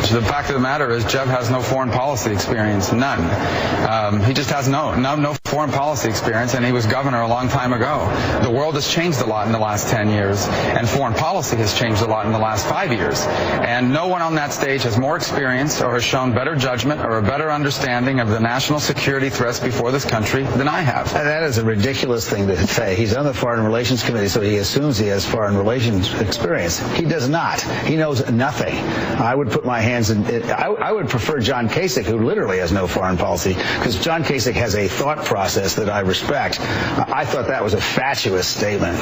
advantage. The fact of the matter is Jeb has no foreign policy experience, none. He just has no foreign policy experience, and he was governor a long time ago. The world has changed a lot in the last 10 years, and foreign policy has changed a lot in the last 5 years. And no one on that stage has more experience or has shown better judgment or a better understanding of the national security threats before this country than I have. And that is a ridiculous thing to say. He's on the Foreign Relations Committee, so he assumes he has foreign relations experience. He does not. He knows nothing. I would put my hands in it. I would prefer John Kasich, who literally has no foreign policy, because John Kasich has a thought process that I respect. I thought that was a fatuous statement.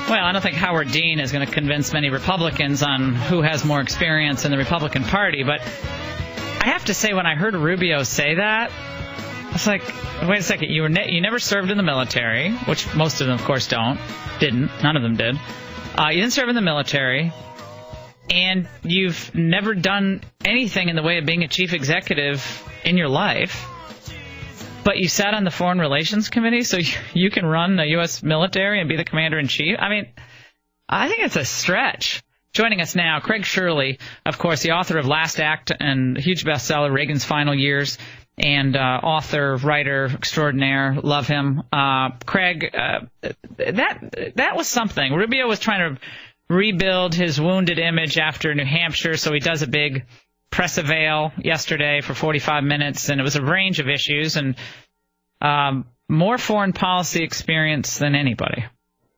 Well, I don't think Howard Dean is going to convince many Republicans on who has more experience in the Republican Party, but I have to say, when I heard Rubio say that, I was like, wait a second, you never served in the military, which most of them, of course, didn't. None of them did. You didn't serve in the military, and you've never done anything in the way of being a chief executive in your life. But you sat on the Foreign Relations Committee, so you can run the U.S. military and be the commander-in-chief? I mean, I think it's a stretch. Joining us now, Craig Shirley, of course, the author of Last Act and a huge bestseller, Reagan's Final Years, and author, writer extraordinaire. Love him. Craig, that was something. Rubio was trying to rebuild his wounded image after New Hampshire, so he does a big press avail yesterday for 45 minutes, and it was a range of issues and more foreign policy experience than anybody.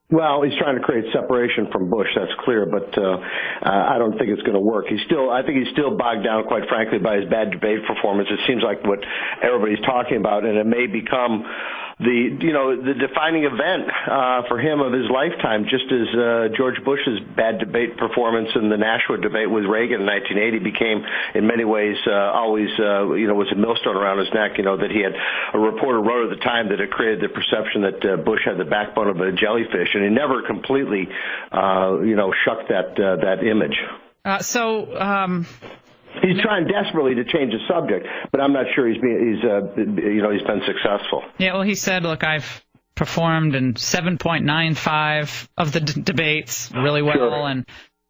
Well, he's trying to create separation from Bush, that's clear, but I don't think it's going to work. I think he's still bogged down, quite frankly, by his bad debate performance. It seems like what everybody's talking about, and it may become the defining event for him of his lifetime, just as George Bush's bad debate performance in the Nashua debate with Reagan in 1980 became, in many ways, always was a millstone around his neck. That he had a reporter wrote at the time that it created the perception that Bush had the backbone of a jellyfish, and he never completely shucked that image. He's trying desperately to change the subject, but I'm not sure he's been successful. Yeah, well, he said, look, I've performed in 7.95 of the debates really well, sure.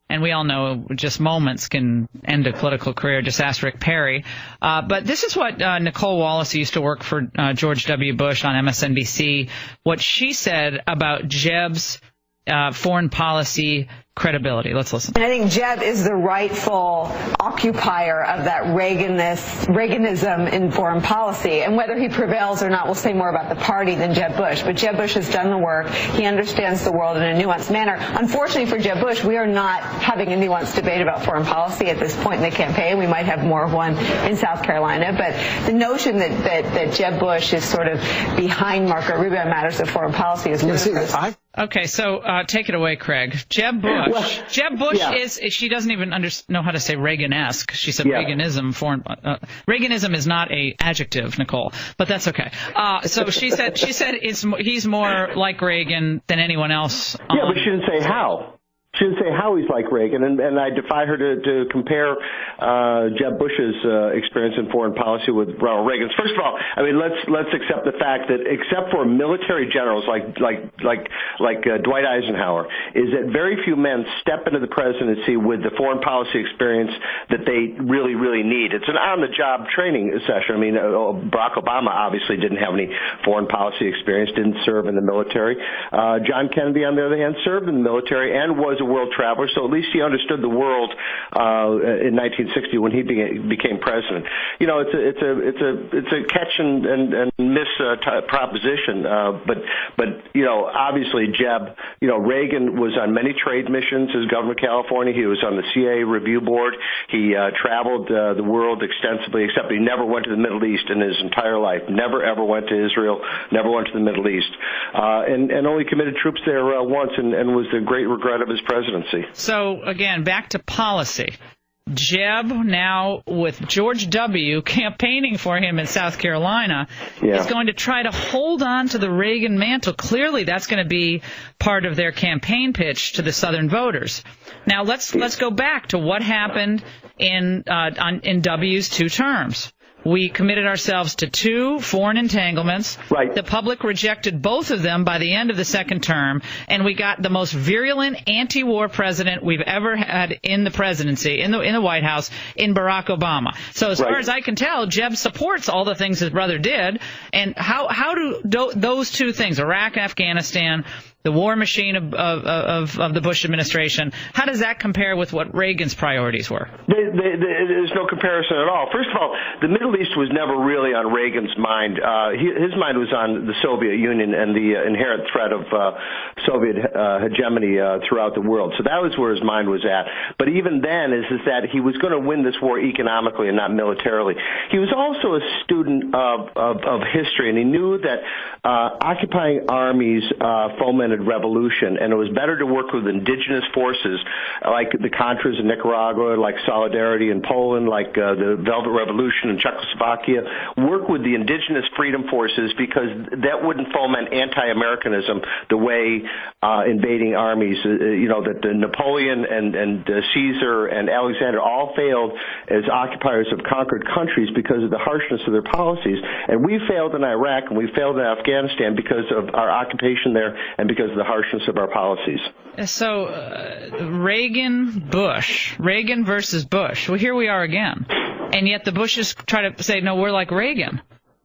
And we all know just moments can end a political career. Just ask Rick Perry. But this is what Nicole Wallace, who used to work for George W. Bush on MSNBC, what she said about Jeb's foreign policy credibility. Let's listen. And I think Jeb is the rightful occupier of that Reaganism in foreign policy. And whether he prevails or not, we'll say more about the party than Jeb Bush. But Jeb Bush has done the work. He understands the world in a nuanced manner. Unfortunately for Jeb Bush, we are not having a nuanced debate about foreign policy at this point in the campaign. We might have more of one in South Carolina. But the notion that Jeb Bush is sort of behind Marco Rubio on matters of foreign policy is ludicrous. Okay, so take it away, Craig. Jeb Bush. Jeb Bush she doesn't even know how to say Reagan-esque. She said Reaganism. Reaganism is not a adjective, Nicole, but that's okay. So she said he's more like Reagan than anyone else. Yeah, but she didn't say how. She didn't say how he's like Reagan, and I defy her to compare Jeb Bush's experience in foreign policy with Ronald Reagan's. First of all, I mean, let's accept the fact that except for military generals like Dwight Eisenhower, is that very few men step into the presidency with the foreign policy experience that they really, really need. It's an on-the-job training session. I mean, Barack Obama obviously didn't have any foreign policy experience, didn't serve in the military. John Kennedy, on the other hand, served in the military and was a world traveler, so at least he understood the world in 1960 when he became president. It's a catch and miss proposition. But obviously Jeb, Reagan was on many trade missions as governor of California. He was on the CIA review board. He traveled the world extensively, except he never went to the Middle East in his entire life. Never ever went to Israel. Never went to the Middle East, and only committed troops there once, and was the great regret of his presidency. So, again, back to policy. Jeb, now with George W. campaigning for him in South Carolina, is going to try to hold on to the Reagan mantle. Clearly, that's going to be part of their campaign pitch to the Southern voters. Now, let's go back to what happened in W's two terms. We committed ourselves to 2 foreign entanglements. Right. The public rejected both of them by the end of the second term, and we got the most virulent anti-war president we've ever had in the presidency, in the White House, in Barack Obama. So as far as I can tell, Jeb supports all the things his brother did. And how do those 2 things, Iraq and Afghanistan, the war machine of the Bush administration, how does that compare with what Reagan's priorities were? There's no comparison at all. First of all, the Middle East was never really on Reagan's mind. His mind was on the Soviet Union and the inherent threat of Soviet hegemony throughout the world. So that was where his mind was at. But even then, is that he was going to win this war economically and not militarily. He was also a student of history, and he knew that occupying armies fomented revolution, and it was better to work with indigenous forces like the Contras in Nicaragua, like Solidarity in Poland, like the Velvet Revolution in Czechoslovakia. Work with the indigenous freedom forces, because that wouldn't foment anti-Americanism the way invading armies, that Napoleon and Caesar and Alexander all failed as occupiers of conquered countries because of the harshness of their policies. And we failed in Iraq and we failed in Afghanistan because of our occupation there and because of the harshness of our policies. So Reagan versus Bush. Well, here we are again. And yet the Bushes try to say, no, we're like Reagan.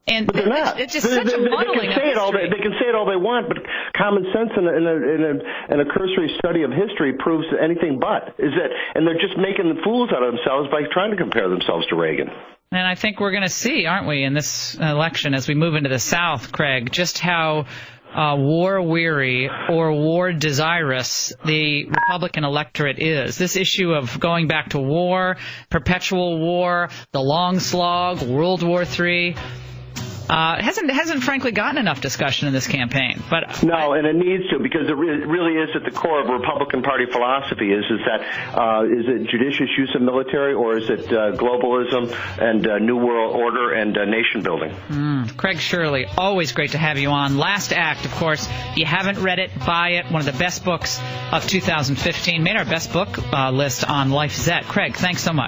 And but they're not. It's just such a muddling of history. They can say it all they want, but common sense in a cursory study of history proves anything but. And they're just making fools out of themselves by trying to compare themselves to Reagan. And I think we're going to see, aren't we, in this election as we move into the South, Craig, just how war-weary or war-desirous the Republican electorate is. This issue of going back to war, perpetual war, the long slog, World War III, hasn't frankly gotten enough discussion in this campaign. But no, and it needs to, because it really is at the core of Republican Party philosophy. Is it judicious use of military, or is it globalism and New World Order and nation building? Craig Shirley, always great to have you on. Last Act, of course. If you haven't read it, buy it. One of the best books of 2015. Made our best book list on Life Zet. Craig, thanks so much.